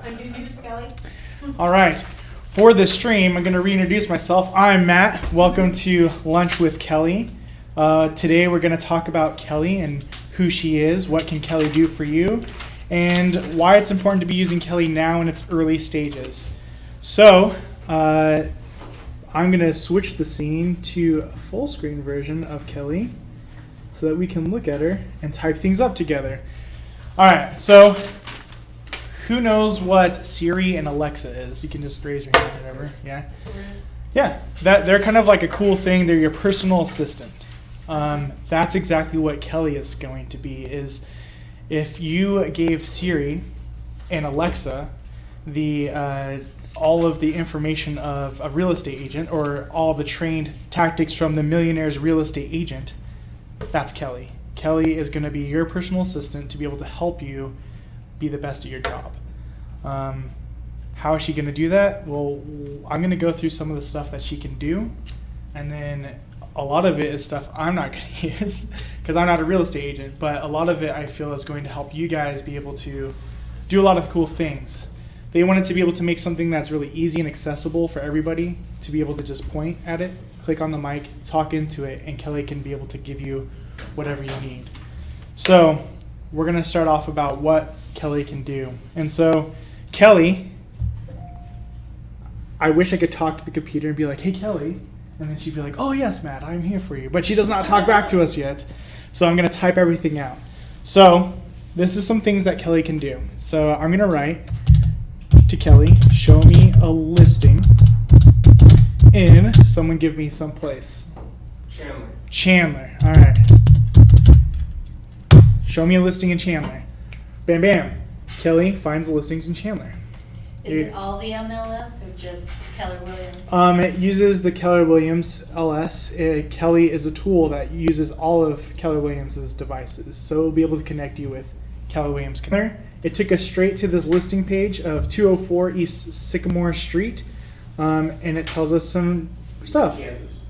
Introduce Kelly. All right. For this stream, I'm going to reintroduce myself. I'm Matt. Welcome to Lunch with Kelly. Today we're going to talk about Kelly and who she is, what can Kelly do for you, and why it's important to be using Kelly now in its early stages. So, I'm going to switch the scene to a full screen version of Kelly so that we can look at her and type things up together. All right, so who knows what Siri and Alexa is? You can just raise your hand or whatever. Yeah? Yeah, they're kind of like a cool thing. They're your personal assistant. That's exactly what Kelly is going to be, is if you gave Siri and Alexa all of the information of a real estate agent or all the trained tactics from the Millionaire's Real Estate Agent, that's Kelly. Kelly is going to be your personal assistant to be able to help you be the best at your job. How is she going to do that? Well, I'm going to go through some of the stuff that she can do, and then a lot of it is stuff I'm not going to use because I'm not a real estate agent, but a lot of it I feel is going to help you guys be able to do a lot of cool things. They wanted to be able to make something that's really easy and accessible for everybody to be able to just point at it, click on the mic, talk into it, and Kelly can be able to give you whatever you need. So we're going to start off about what Kelly can do. And so Kelly, I wish I could talk to the computer and be like, hey, Kelly. And then she'd be like, oh, yes, Matt, I'm here for you. But she does not talk back to us yet. So I'm going to type everything out. So this is some things that Kelly can do. So I'm going to write to Kelly, show me a listing in, someone give me some place. Chandler. All right. Show me a listing in Chandler. Bam, bam. Kelly finds the listings in Chandler. Is it all the MLS or just Keller Williams? It uses the Keller Williams LS. Kelly is a tool that uses all of Keller Williams' devices. So it'll be able to connect you with Keller Williams. It took us straight to this listing page of 204 East Sycamore Street. And it tells us some stuff. Kansas.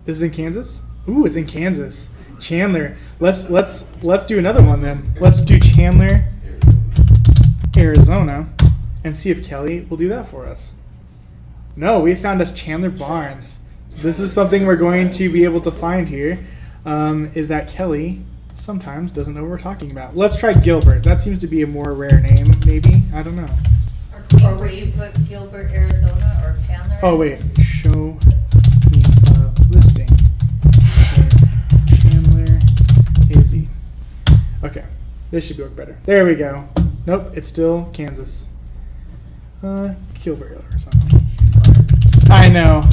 This is in Kansas? Ooh, it's in Kansas. Chandler. Let's do another one then. Let's do Chandler, Arizona, and see if Kelly will do that for us. No, we found us Chandler Barnes. This is something we're going to be able to find here. Is that Kelly sometimes doesn't know what we're talking about. Let's try Gilbert. That seems to be a more rare name, maybe. I don't know. Or would you put Gilbert, Arizona, or Chandler? Oh, wait. Show me a listing for Chandler, AZ. Okay. This should work better. There we go. Nope, it's still Kansas. Gilbert, Arizona. I know.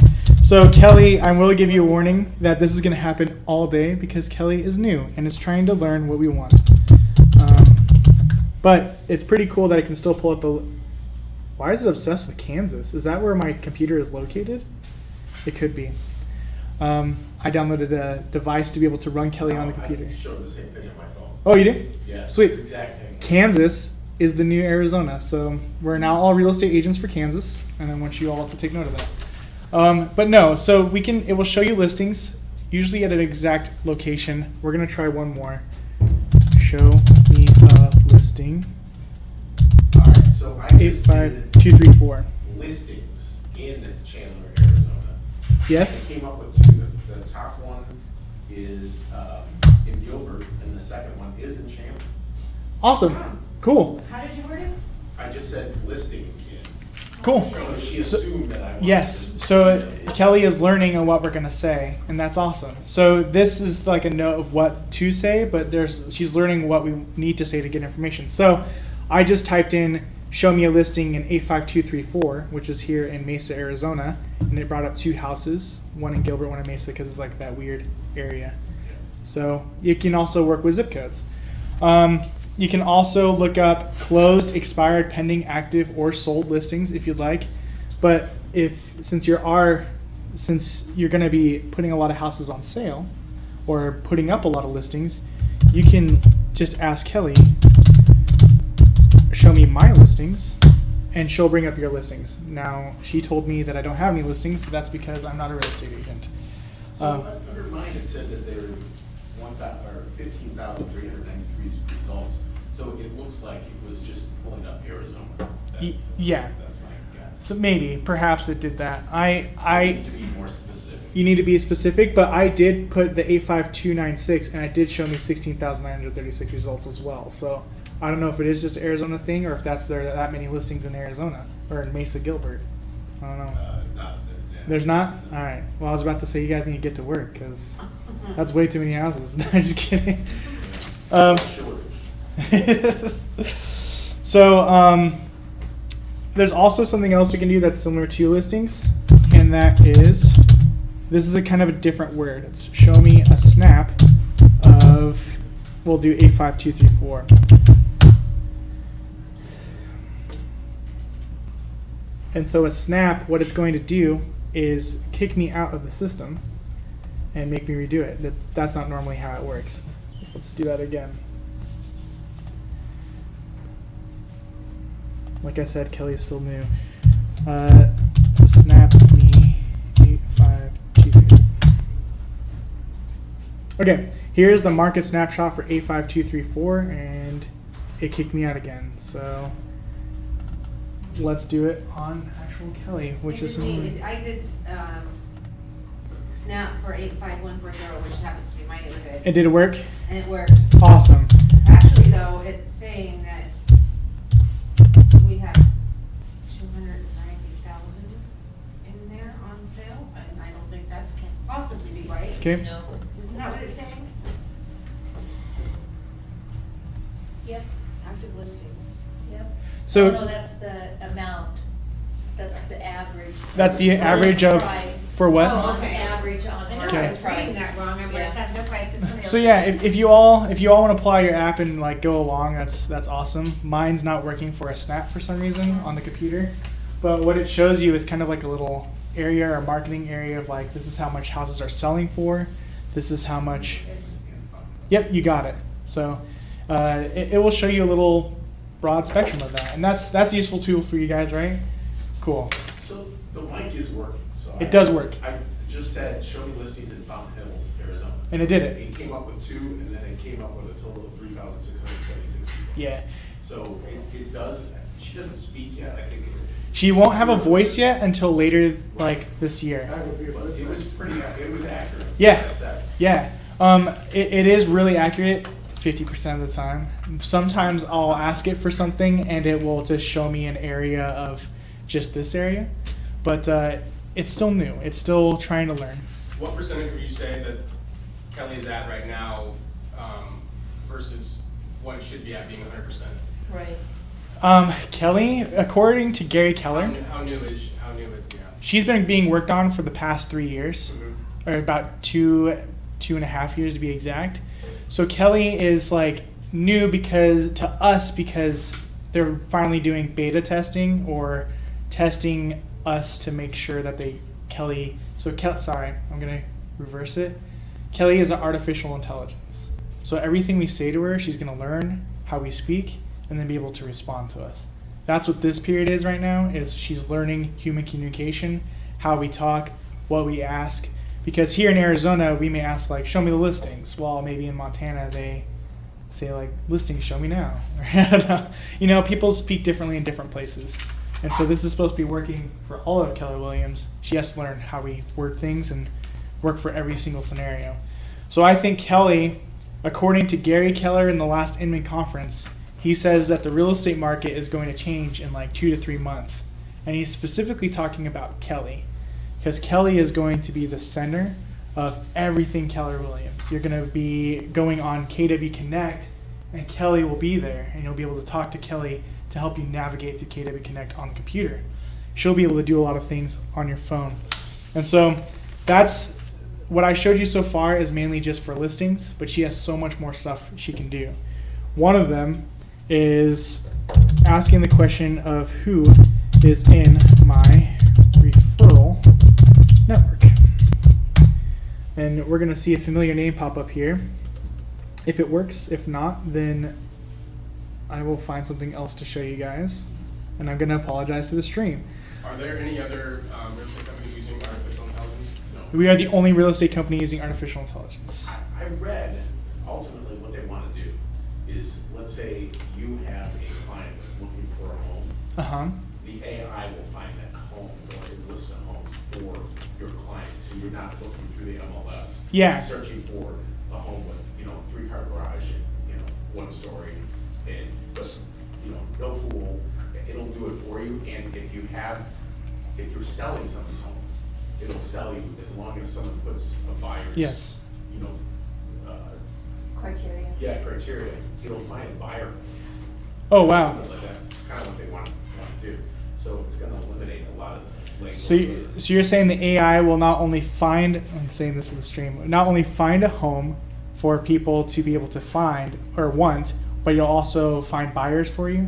So Kelly, I will give you a warning that this is going to happen all day because Kelly is new and is trying to learn what we want. But it's pretty cool that I can still pull up a... Why is it obsessed with Kansas? Is that where my computer is located? It could be. I downloaded a device to be able to run Kelly on the computer. I showed the same thing on my phone. Oh, you do? Yeah. Sweet. It's the exact same thing. Kansas is the new Arizona. So we're now all real estate agents for Kansas, and I want you all to take note of that. But no, so it will show you listings, usually at an exact location. We're going to try one more. Show me a listing. All right, so I just did 85234. listings in Chandler, Arizona. Yes? I came up with two. The top one is in Gilbert, and the second one is in Chandler. Awesome. Cool. How did you word it? I just said listings in. Cool. So she assumed that I wanted Yes. to- So Kelly is learning on what we're going to say, and that's awesome. So this is like a note of what to say, but she's learning what we need to say to get information. So I just typed in show me a listing in 85234, which is here in Mesa, Arizona, and it brought up two houses, one in Gilbert, one in Mesa, because it's like that weird area. So you can also work with zip codes. You can also look up closed, expired, pending, active, or sold listings if you'd like. But since you're going to be putting a lot of houses on sale or putting up a lot of listings, you can just ask Kelly, show me my listings, and she'll bring up your listings. Now, she told me that I don't have any listings, but that's because I'm not a real estate agent. So under mine, it said that there are 15,393 results. So it looks like it was just pulling up Arizona. Yeah. That's my guess. So maybe, perhaps it did that. You need to be more specific. You need to be specific, but I did put the 85296, and it did show me 16,936 results as well. So I don't know if it is just an Arizona thing, or if that's that many listings in Arizona or in Mesa Gilbert. I don't know. Not that, yeah. There's not? All right. Well, I was about to say you guys need to get to work because that's way too many houses. No, just kidding. So there's also something else we can do that's similar to listings, and that is, this is a kind of a different word. It's show me a snap of, we'll do 85234. And so a snap, what it's going to do is kick me out of the system and make me redo it. That's not normally how it works. Let's do that again. Like I said, Kelly is still new. Snap me 85234. Okay, here's the market snapshot for 85234, and it kicked me out again. So let's do it on actual Kelly, which is I did snap for 85140, which happens to be my neighborhood. it did work. And it worked. Awesome. Actually, though, it's saying that we have 290,000 in there on sale, and I don't think that's can possibly be right. Okay. No. Isn't that what it's saying? Yep, Active listings. yep. So Oh, no, that's the amount. That's the average. that's the average of Price. for what? Oh, the Okay. average on I know market I was price. reading that wrong. I'm Yeah. like, that's why I said something else. So yeah, if you all want to apply your app and like go along, that's awesome. Mine's not working for a snap for some reason on the computer, but what it shows you is kind of like a little area or marketing area of like, this is how much houses are selling for, this is how much. Yep, you got it. So it will show you a little broad spectrum of that, and that's a useful tool for you guys, right? Cool. So the mic is working, so. It does work. I just said, show me listings in Fountain Hills, Arizona. And it did it. It came up with 2, and then it came up with a total of 3,676 results. Yeah. So it does, she doesn't speak yet, I think. She won't have a voice yet until later, like this year. But it was it was accurate. Yeah. like I said. Yeah, it is really accurate 50% of the time. Sometimes I'll ask it for something and it will just show me an area of just this area, but it's still new. It's still trying to learn. What percentage would you say that Kelly's at right now versus what it should be at being 100%? Right. Kelly, according to Gary Keller, How new is the app? she's been being worked on for the past 3 years, or about 2.5 years to be exact. So Kelly is like new because to us because they're finally doing beta testing or testing us to make sure that Kelly. Sorry, I'm gonna reverse it. Kelly is an artificial intelligence. So everything we say to her, she's gonna learn how we speak and then be able to respond to us. That's what this period is right now. Is she's learning human communication, how we talk, what we ask. Because here in Arizona, we may ask like, show me the listings. While maybe in Montana, they say like, listings, show me now. I don't know. You know, people speak differently in different places. And so this is supposed to be working for all of Keller Williams. She has to learn how we word things and work for every single scenario. So I think Kelly, according to Gary Keller in the last Inman conference, he says that the real estate market is going to change in like 2 to 3 months. And he's specifically talking about Kelly. Because Kelly is going to be the center of everything Keller Williams. You're going to be going on KW Connect, and Kelly will be there, and you'll be able to talk to Kelly to help you navigate through KW Connect on the computer. She'll be able to do a lot of things on your phone. And so that's what I showed you so far is mainly just for listings, but she has so much more stuff she can do. One of them is asking the question of who is in my referral network. And we're going to see a familiar name pop up here. If it works, if not, then I will find something else to show you guys. And I'm going to apologize to the stream. Are there any other real estate companies using artificial intelligence? No. We are the only real estate company using artificial intelligence. I read ultimately what they want to do is, let's say you have a client that's looking for a home. Uh-huh. the AI will find that home or a list of homes for your client. So you're not looking through the MLS. Yeah. Searching for a home with, 3-car garage and, 1 story and, but, no pool. It'll do it for you. And if you're selling someone's home, it'll sell you as long as someone puts a buyer's, Yes. Criteria. Criteria. It'll find a buyer. Oh, wow. Like that. It's kind of what they want to do. So it's going to eliminate a lot of the labor. So you're saying the AI will not only find, I'm saying this in the stream, not only find a home for people to be able to find or want, but you'll also find buyers for you?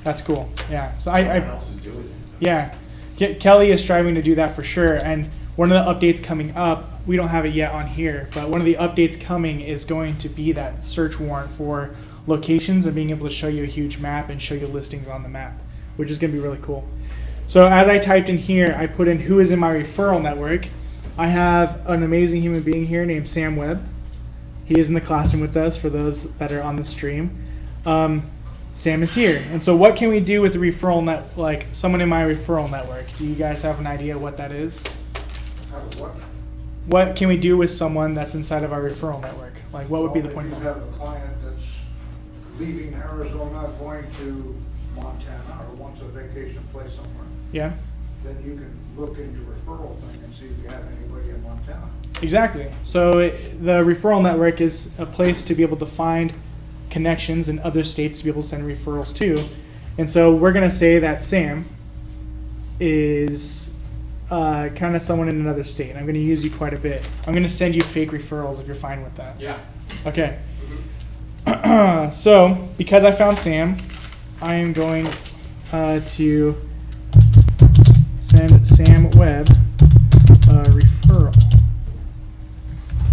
That's cool. Yeah. So Everyone else is doing it. yeah. Kelly is striving to do that for sure. And one of the updates coming up, we don't have it yet on here, but one of the updates coming is going to be that search warrant for locations and being able to show you a huge map and show you listings on the map, which is going to be really cool. So as I typed in here, I put in who is in my referral network. I have an amazing human being here named Sam Webb. He is in the classroom with us for those that are on the stream. Sam is here. And so what can we do with the referral net, like someone in my referral network? Do you guys have an idea what that is? What can we do with someone that's inside of our referral network? Like what would be the point If of you that? have a client that's leaving Arizona, going to Montana, or wants a vacation place somewhere, Yeah, then you can look into referral thing and see if you have anybody in Montana. exactly. So the referral network is a place to be able to find connections in other states to be able to send referrals to. And so we're going to say that Sam is kind of someone in another state. I'm going to use you quite a bit. I'm going to send you fake referrals if you're fine with that. Yeah. Okay. So, because I found Sam, I am going to send Sam Webb a referral.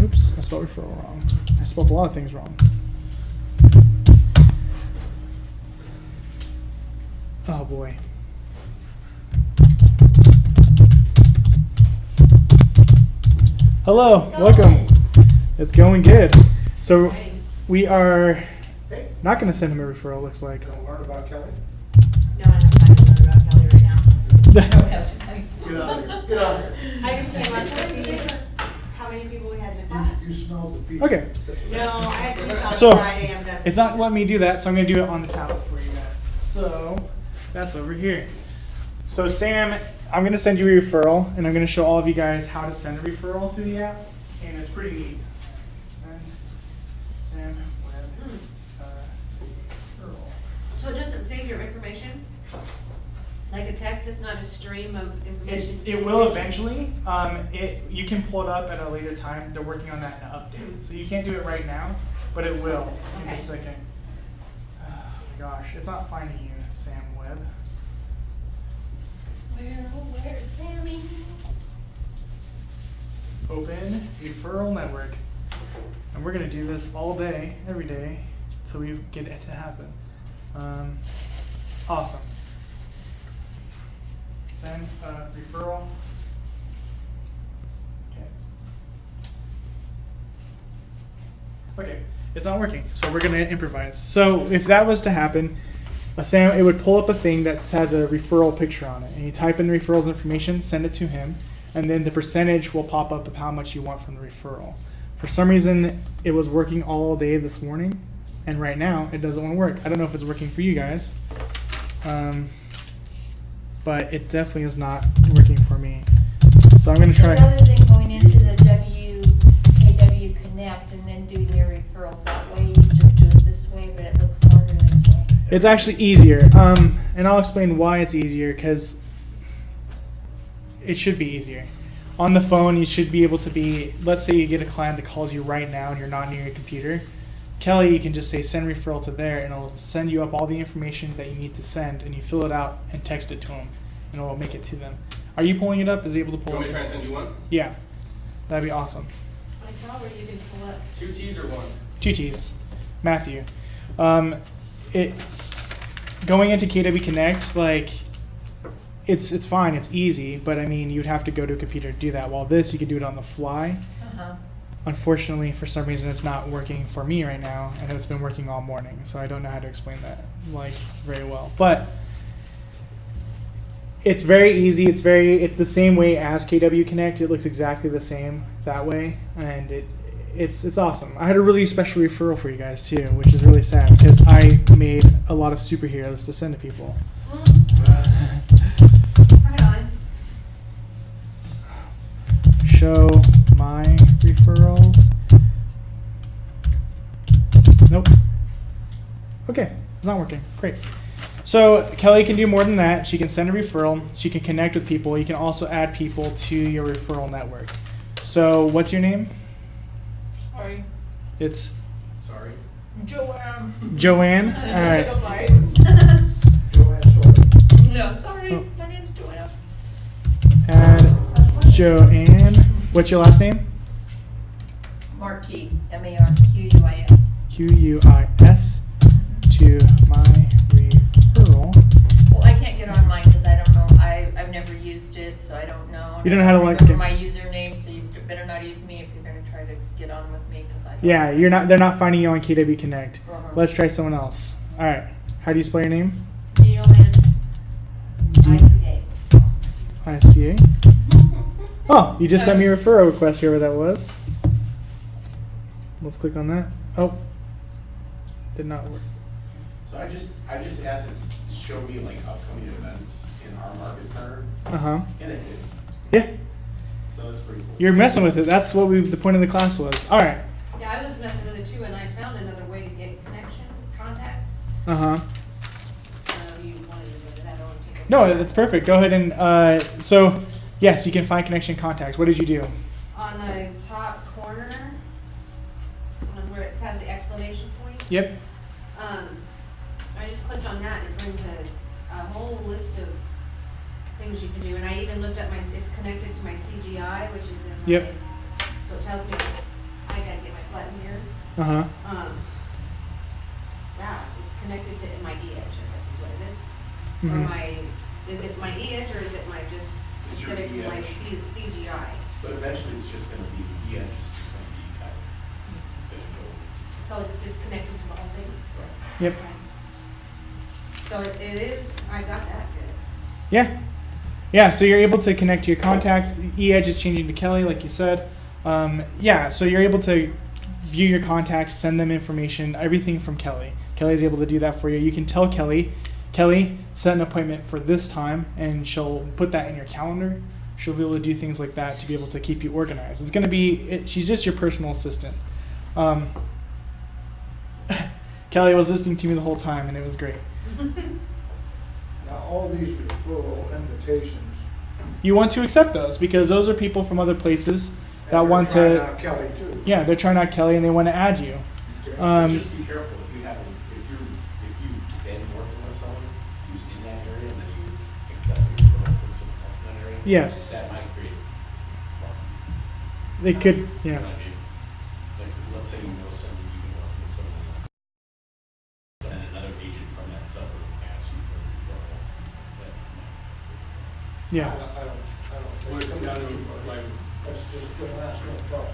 Oops, I spelled referral wrong. I spelled a lot of things wrong. Oh boy. Hello, welcome. It's going good. So Exciting. we are Hey, not going to send him a referral, looks like. gonna learn about Kelly? No, I don't have time to learn about Kelly right now. Get out of here, get out of here. I just came up to see how many people we had in the class. You smelled the pizza. Okay. No, I had pizza on So, Friday, I'm done. It's not letting me do that, so I'm going to do it on the tablet for you guys. So that's over here. So Sam, I'm going to send you a referral, and I'm going to show all of you guys how to send a referral through the app, and it's pretty neat. Send Sam Webb referral. So it doesn't save your information? Like a text, it's not a stream of information? It will eventually. You can pull it up at a later time. They're working on that in an update, so you can't do it right now, but it will in Okay. a second. Oh my gosh, it's not finding you, Sam Webb. Where's Sammy? Open referral network, and we're gonna do this all day, every day, until we get it to happen. Awesome. Send referral. Okay, it's not working, so we're gonna improvise. So if that was to happen, Sam, it would pull up a thing that has a referral picture on it, and you type in the referral's information, send it to him, and then the percentage will pop up of how much you want from the referral. For some reason, it was working all day this morning, and right now it doesn't want to work. I don't know if it's working for you guys, but it definitely is not working for me. So I'm gonna try. Rather than going into the WKW Connect and then doing your referrals that way, you just do it this way, but it looks harder this way. It's actually easier, and I'll explain why it's easier, because it should be easier. On the phone, you should be able to be, let's say you get a client that calls you right now and you're not near your computer. Kelly, you can just say send referral to there, and it'll send you up all the information that you need to send, and you fill it out and text it to them, and it'll make it to them. Are you pulling it up? Is it able to You pull want me it to try up? and send you one? Yeah, that'd be awesome. I saw where you can pull up. 2 T's or 1? 2 T's. Matthew. It going into KW Connect, like, it's fine, it's easy, but I mean, you'd have to go to a computer to do that. While this, you could do it on the fly. Uh-huh. Unfortunately, for some reason, it's not working for me right now. I know it's been working all morning, so I don't know how to explain that, like, very well. But It's very easy. It's the same way as KW Connect. It looks exactly the same that way, and it's awesome. I had a really special referral for you guys too, which is really sad because I made a lot of superheroes to send to people. Right on. Show my referrals. Nope. Okay, it's not working. Great. So Kelly can do more than that. She can send a referral. She can connect with people. You can also add people to your referral network. So what's your name? Sorry. It's Sorry. Joanne. Joanne. All right. Joanne Sawyer. No, sorry. Oh. My name's Joanne. Add Joanne. What's your last name? Marquis. M-A-R-Q-U-I-S. Q-U-I-S to my referral. Well, I can't get on mine because I don't know. I've never used it, so I don't know. You don't know how to like remember it. my username, so you better not use me if you're going to try to get on with me because I don't. Yeah, you're not. They're not finding you on KW Connect. Uh-huh. Let's try someone else. All right. How do you spell your name? J-O-N-I-C-A. I-C-A. Oh, you just sent me a referral request. Whoever that was. Let's click on that. Oh, did not work. So I just asked it to show me like upcoming events in our market center, Uh huh. and it did. Yeah, So that's pretty cool. you're messing with it. That's what the point of the class was. All right. Yeah, I was messing with it too, and I found another way to get connection, contacts. Uh huh. You wanted to go to that, I don't want to take it. No, that's perfect. Go ahead and so yes, you can find connection contacts. What did you do? On the top corner, on where it says the explanation point, Yep. I just clicked on that and it brings a whole list of things you can do. And I even looked at it's connected to my CGI, which is in my, Yep. so it tells me I gotta get my button here. Uh huh. Yeah, it's connected to my E-edge, I guess is what it is. Mhm. Or is it my E-edge or is it my just It's your specifically my E-edge. CGI? But eventually it's just gonna be, the edge is just gonna be kind of, gonna go. So it's just connected to the whole thing? Right. Yep. Okay. So it is, I got that good. Yeah. Yeah, so you're able to connect to your contacts. E-Edge is changing to Kelly, like you said. Yeah, so you're able to view your contacts, send them information, everything from Kelly. Kelly's able to do that for you. You can tell Kelly, set an appointment for this time, and she'll put that in your calendar. She'll be able to do things like that to be able to keep you organized. It's going to be, she's just your personal assistant. Kelly was listening to me the whole time, and it was great. Now, all these referral invitations. You want to accept those because those are people from other places that and want you're to. trying out Kelly too. Yeah, they're trying out Kelly and they want to add you. Okay. But just be careful if you've been working with someone who's in that area and then you accept a referral from someone else in that area. Yes. That might create, well, They could, you know yeah. what I mean? Like, let's say you know someone, you've been working with someone else, and another agent from that suburb asks you for a referral. That might Yeah. I don't Would it think. come down to like, That's just gonna ask no problem.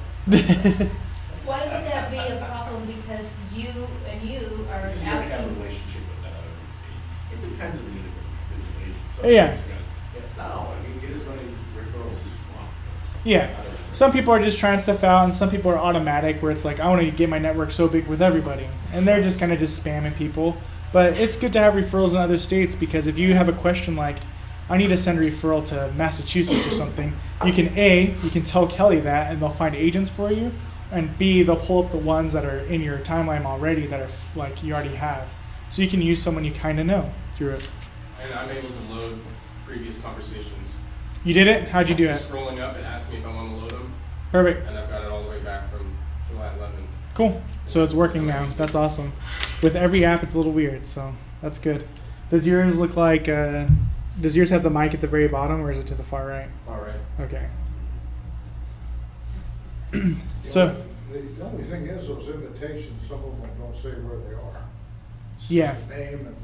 Why would that be a problem? Because you are Because you already have a asking. relationship with that other agent. It depends on the individual agent. Some Yeah. agents are gonna, no, I mean, get as many referrals as you want. Yeah. Others are- Some people are just trying stuff out and some people are automatic where it's like, I want to get my network so big with everybody. And they're just kind of just spamming people. But it's good to have referrals in other states because if you have a question like, I need to send a referral to Massachusetts or something, you can tell Kelly that and they'll find agents for you. And B, they'll pull up the ones that are in your timeline already that are like you already have. So you can use someone you kind of know through it. and I'm able to load previous conversations. You did it? How'd you do Just it? scrolling up, it asks me if I want to load them, Perfect. and I've got it all the way back from July 11. Cool. So it's working now. That's awesome. With every app, it's a little weird, so that's good. Does yours look like, does yours have the mic at the very bottom or is it to the far right? All right. Okay. So, The only thing is those invitations, some of them don't say where they are. It's Yeah. just the name and.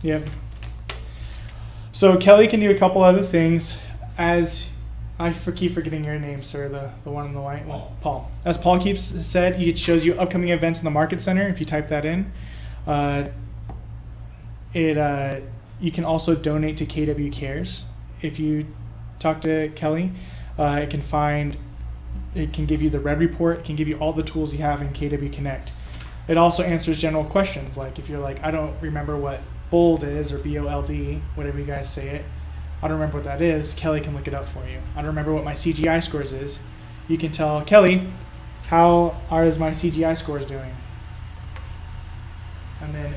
yep. So Kelly can do a couple other things. As I keep forgetting your name, sir, the one in the white one. Paul. As Paul keeps said, it shows you upcoming events in the market center. If you type that in, you can also donate to KW Cares. If you talk to Kelly, it can give you the red report, it can give you all the tools you have in KW Connect. It also answers general questions, like if you're like, I don't remember what bold is, or BOLD, whatever you guys say it. I don't remember what that is. Kelly can look it up for you. I don't remember what my CGI scores is. You can tell Kelly, how are my CGI scores doing? And then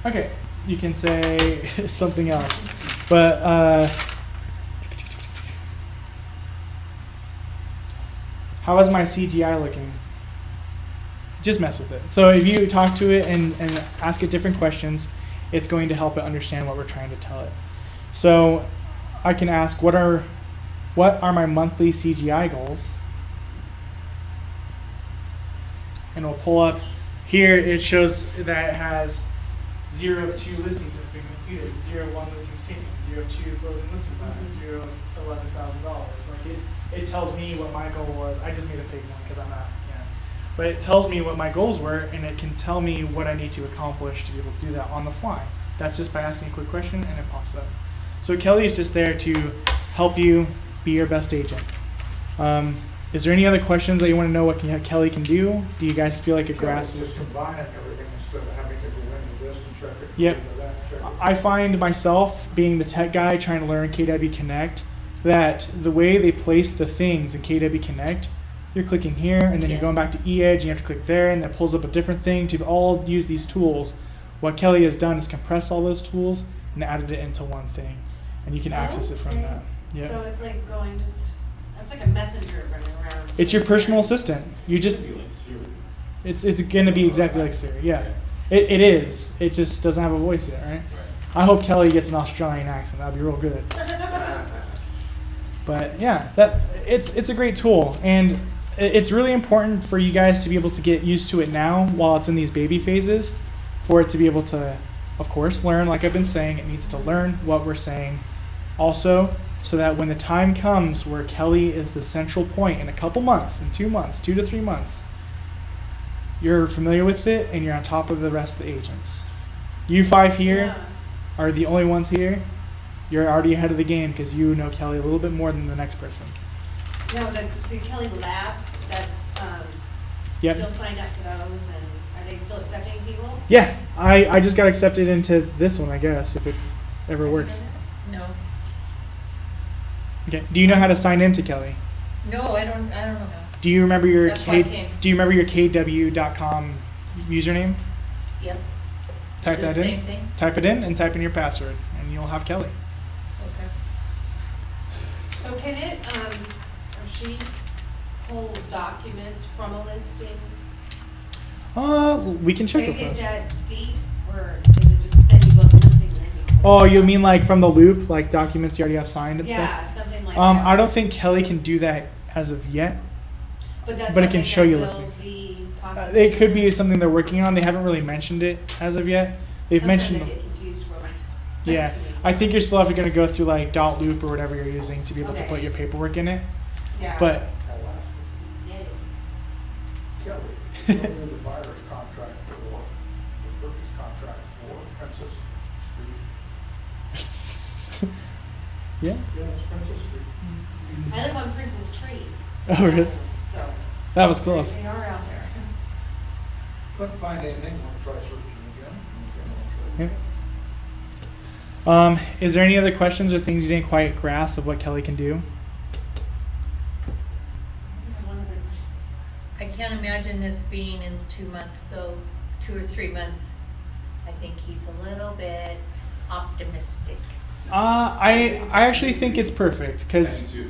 okay, you can say something else, but how is my CGI looking? Just mess with it. So if you talk to it and ask it different questions, it's going to help it understand what we're trying to tell it. So I can ask, what are my monthly CGI goals? And we'll pull up here. It shows that it has 0 of 2 listings have been completed, 0 of 1 listings taken, 0 of 2 closing listing value, 0 of $11,000. Like it tells me what my goal was. I just made a fake one because I'm not. But it tells me what my goals were, and it can tell me what I need to accomplish to be able to do that on the fly. That's just by asking a quick question, and it pops up. So Kelly is just there to help you be your best agent. Is there any other questions that you want to know what Kelly can do? Do you guys feel like a grasp? Just combining everything instead of having to go into this and check it. Yep. into that, check it. I find myself, being the tech guy trying to learn KW Connect, that the way they place the things in KW Connect, you're clicking here, and then you're going back to eEdge, and you have to click there, and that pulls up a different thing to all use these tools. What Kelly has done is compressed all those tools and added it into one thing, and you can access it from that. Yeah. So it's like going it's like a messenger running around. It's your personal assistant. You just, It'd be like Siri. it's going to be exactly like Siri. Yeah. It is. It just doesn't have a voice yet, right? Right. I hope Kelly gets an Australian accent. That'd be real good. But yeah, it's a great tool, and it's really important for you guys to be able to get used to it now while it's in these baby phases, for it to be able to, of course, learn. Like I've been saying, it needs to learn what we're saying also, so that when the time comes where Kelly is the central point in a couple months, in 2 months, 2 to 3 months, you're familiar with it and you're on top of the rest of the agents. You 5 here are the only ones here. You're already ahead of the game because you know Kelly a little bit more than the next person. No, the Kelly Labs, that's Yep. still signed up for those, and are they still accepting people? Yeah, I just got accepted into this one, I guess, if it ever works. No, Okay. Do you know how to sign into Kelly? no, I don't know how. Do you remember your That's why I came. Do you remember your KW.com username? Yes. Type The that in. same thing? Type it in and type in your password, and you'll have Kelly. Okay. So can it, or she pull documents from a listing? We can check Can with it those. get that deep, or is it just, then you go to listing and then you pull? Oh, you mean like from the loop, like documents you already have signed and Yeah, stuff? something like that. I don't think Kelly can do that as of yet. But that's but it can something show that you will listings. be possibly. It could be something they're working on. They haven't really mentioned it as of yet. They've Sometimes mentioned. I get confused where my. Yeah, I think you're still going to go through like dot loop or whatever you're using to be able to Okay. put your paperwork in it. Yeah. But Alaska. Yay. Kelly, you know the buyer's contract for, the purchase contract for Princess Street. yeah. Yeah, it's Princess Street. I live on Princess Tree. Oh, really? So. That was close. They are out there. Couldn't find anything, want to try searching again? Yeah. Okay, I'll try again. Is there any other questions or things you didn't quite grasp of what Kelly can do? One of the, I can't imagine this being in 2 months, though, 2 or 3 months. I think he's a little bit optimistic. I actually think it's perfect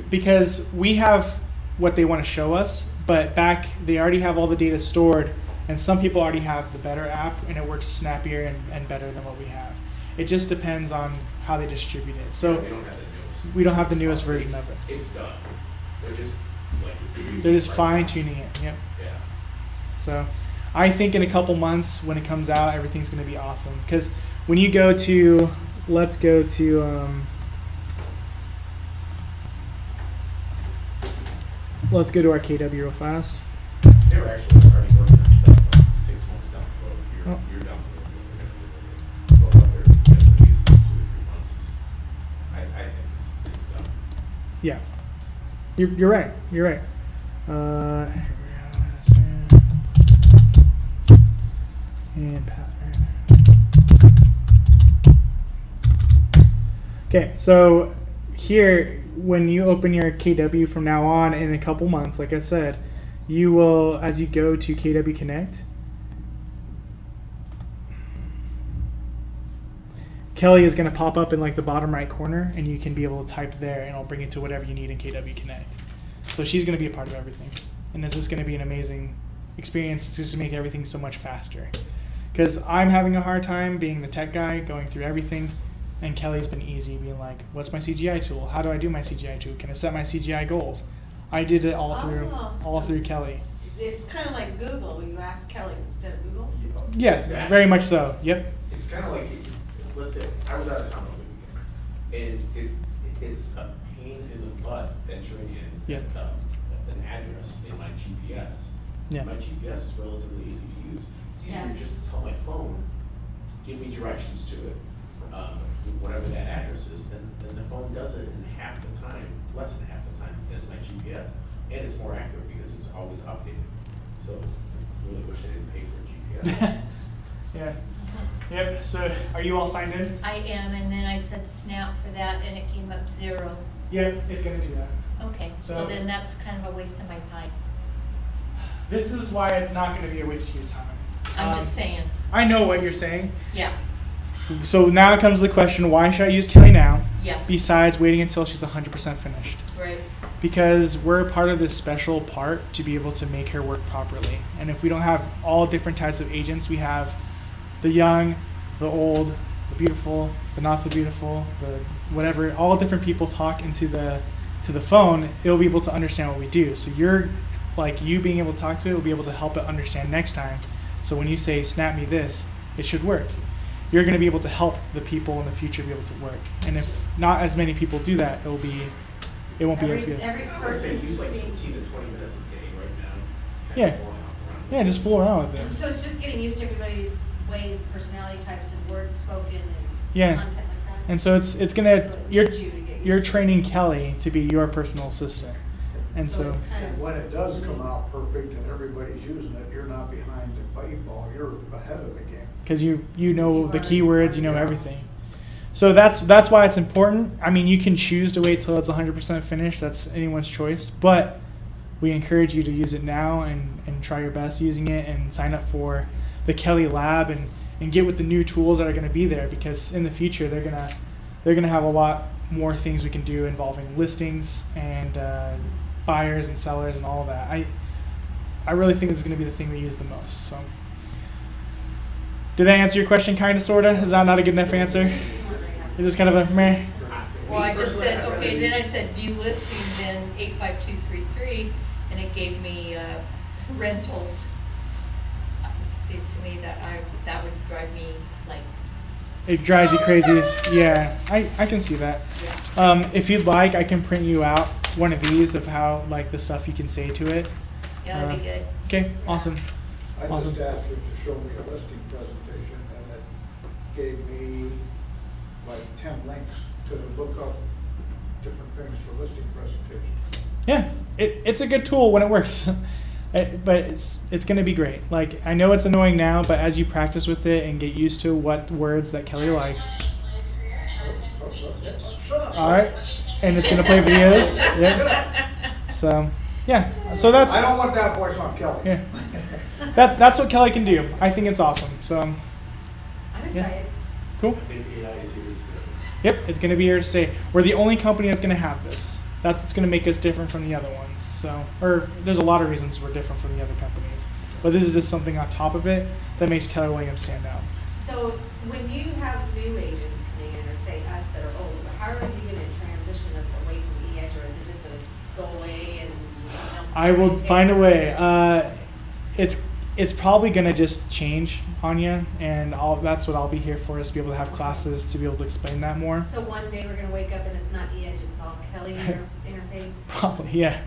because we have what they want to show us, but back they already have all the data stored, and some people already have the better app, and it works snappier and better than what we have. It just depends on how they distribute it. So They don't have the newest. we don't have the newest version of it. It's done. They're just like. They're just fine tuning it. Yep. Yeah. So I think in a couple months when it comes out, everything's going to be awesome. Because when you go to, let's go to, let's go to our KW real fast. They were actually already working on stuff You're right. You're right. And pattern. Okay, so here, when you open your KW from now on in a couple months, like I said, you will, as you go to KW Connect, Kelle is going to pop up in like the bottom right corner, and you can be able to type there, and it'll bring you to whatever you need in KW Connect. So she's going to be a part of everything, and this is going to be an amazing experience. It's just to make everything so much faster. Because I'm having a hard time being the tech guy, going through everything, and Kelly's been easy, being like, "What's my CGI tool? How do I do my CGI tool? Can I set my CGI goals?" I did it all through Kelle. It's kind of like Google, when you ask Kelle instead of Google. Yes, Exactly. very much so. Yep. It's kind of like, let's say, I was out of town over the weekend, and it's a pain in the butt entering in Yeah. an address in my GPS. Yeah. My GPS is relatively easy to use. It's easier Yeah. to just tell my phone, give me directions to it, whatever that address is, and the phone does it in half the time, less than half the time as my GPS. And it's more accurate because it's always updated. So I really wish I didn't pay for a GPS. Yeah. Yep. So are you all signed in? I am, and then I said snap for that, and it came up 0. Yep. It's going to do that. Okay, so So- then that's kind of a waste of my time. This is why it's not going to be a waste of your time. I'm just saying, I know what you're saying. yeah, So now comes the question, why should I use Kelle now, yeah, besides waiting until she's 100% finished? right, Because we're part of this special part to be able to make her work properly. And if we don't have all different types of agents, we have the young, the old, the beautiful, the not so beautiful, the whatever, all different people talk into the phone, it'll be able to understand what we do. So you being able to talk to it will be able to help it understand next time. So when you say, snap me this, it should work. You're going to be able to help the people in the future be able to work. And if not as many people do that, it won't be as good. Every I would say person. use like 15 to 20 minutes a day right now. Kind Yeah. of going around. Yeah, just fool around with it. So it's just getting used to everybody's ways, personality types, and words spoken, and Yeah. content like that. And so it's So gonna it you're needs you to get used you're to it. training Kelle to be your personal assistant. And so it's kind And of. when it does come out perfect and everybody's using it, you're not behind the eight ball, you're ahead of the game. because you know You've the already- keywords, you know Yeah. everything. So that's why it's important. I mean, you can choose to wait till it's 100% finished. That's anyone's choice. But we encourage you to use it now and try your best using it and sign up for the Kelle Lab and get with the new tools that are going to be there, because in the future they're gonna have a lot more things we can do involving listings and buyers and sellers and all of that. I really think this is going to be the thing we use the most. So, did that answer your question, kind of, sorta? Is that not a good enough answer? Is this kind of a meh? well, I just Personally, said, I'd rather okay, then I use- said view listings in 85233, and it gave me rentals. It seemed to me that would drive me like, It drives you crazy. Yeah, I can see that. yeah, If you'd like, I can print you out one of these of how, like, the stuff you can say to it. yeah, that'd be good. Okay, awesome. I Awesome. just asked it to show me a listing presentation, and it gave me like 10 links to look up different things for listing presentations. Yeah, it's a good tool when it works. But it's going to be great. Like, I know it's annoying now, but as you practice with it and get used to what words that Kelle likes. Shut up. All right, and it's going to play videos. Yep. So, yeah. So that's I don't want that voice on Kelle. yeah. That's what Kelle can do. I think it's awesome. So, I'm excited. cool. I think AI is here to stay. Yep, it's going to be here to stay. We're the only company that's going to have this. That's what's going to make us different from the other ones. So, or there's a lot of reasons we're different from the other companies, but this is just something on top of it that makes Keller Williams stand out. So when you have new agents coming in, or say us that are old, how are you going to transition us away from the edge, or is it just going to go away and something else? I will find a way. It's probably going to just change, Anya, and that's what I'll be here for, is to be able to have classes to be able to explain that more. So one day we're going to wake up and it's not e-edge, it's all Kelle interface. Probably, yeah.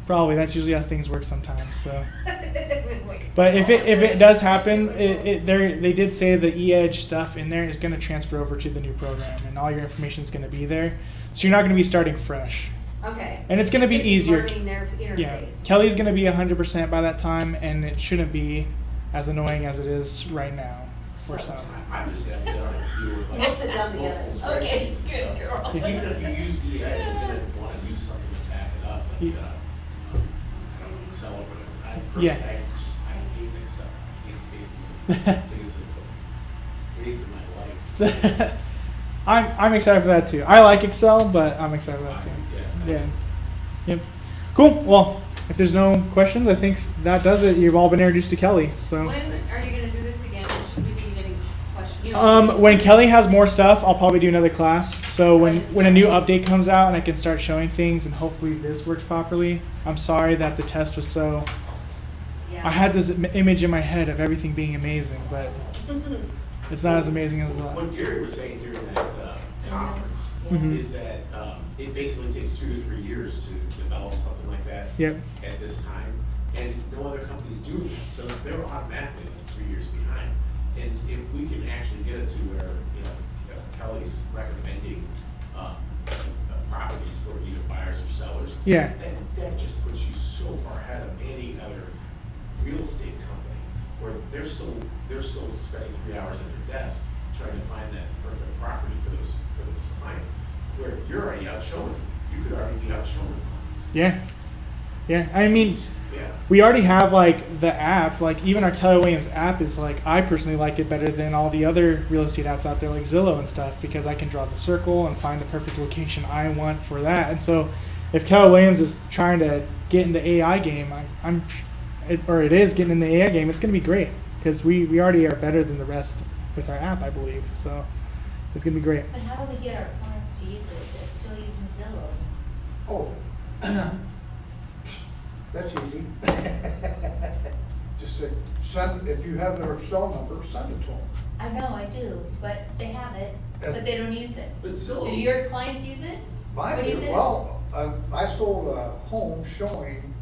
Probably. That's usually how things work sometimes. So. Wake up. But if it does happen, they did say the e-edge stuff in there is going to transfer over to the new program, and all your information is going to be there. So you're not going to be starting fresh. Okay. And it's gonna be easier. Learning their Yeah, interface. Kelly's gonna be 100% by that time, and it shouldn't be as annoying as it is right now for some. I'm just happy that I don't have to deal with like. We'll sit down together. multiple Okay, spreadsheets and good stuff. girl. Even if you use the Edge, you're gonna wanna use something to back it up, like, Yeah. I don't know, Excel or whatever. I personally, Yeah. I hate Excel. I can't stand using it. I think it's a waste of my life. I'm excited for that too. I like Excel, but I'm excited for that too. Yeah. Yep. Cool. Well, if there's no questions, I think that does it. You've all been introduced to Kelly. So. When are you gonna do this again? Should we be getting questions? When Kelly has more stuff, I'll probably do another class. So when What is a new that? update comes out and I can start showing things and hopefully this works properly. I'm sorry that the test was so. I had this image in my head of everything being amazing, but it's not as amazing as What that. Gary was saying during that conference Mhm. is that it basically takes 2 to 3 years to develop something like that Yep. at this time, and no other companies do it, so they're automatically like 3 years behind. And if we can actually get it to where, you know, Kelly's recommending properties for either buyers or sellers, Yeah. that just puts you so far ahead of any other real estate company, where they're still spending 3 hours at their desk trying to find that perfect property for those clients, where you're already out showing them. You could already be out showing clients. Yeah. Yeah. I mean, Yeah. we already have like the app. Like even our Keller Williams app is like, I personally like it better than all the other real estate apps out there like Zillow and stuff, because I can draw the circle and find the perfect location I want for that. And so if Keller Williams is trying to get in the AI game, it is getting in the AI game, it's going to be great because we already are better than the rest with our app, I believe. So it's going to be great. But how do we get our clients to use it if they're still using Zillow? Oh, that's easy. Just say, if you have their cell number, send it to them. I know, I do, but they have it, but they don't use it. But Zillow. Do your clients use it? Mine What do you did. say? Well, I sold a home showing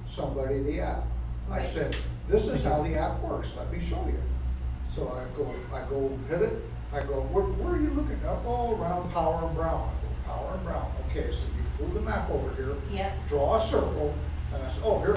somebody the app. I Right. said, this is how the app works, let me show you. So I go hit it, I go, where are you looking at? Oh, around Power and Brown. I go, Power and Brown, okay, so you pull the map over here, Yep. draw a circle, and I said, oh, here's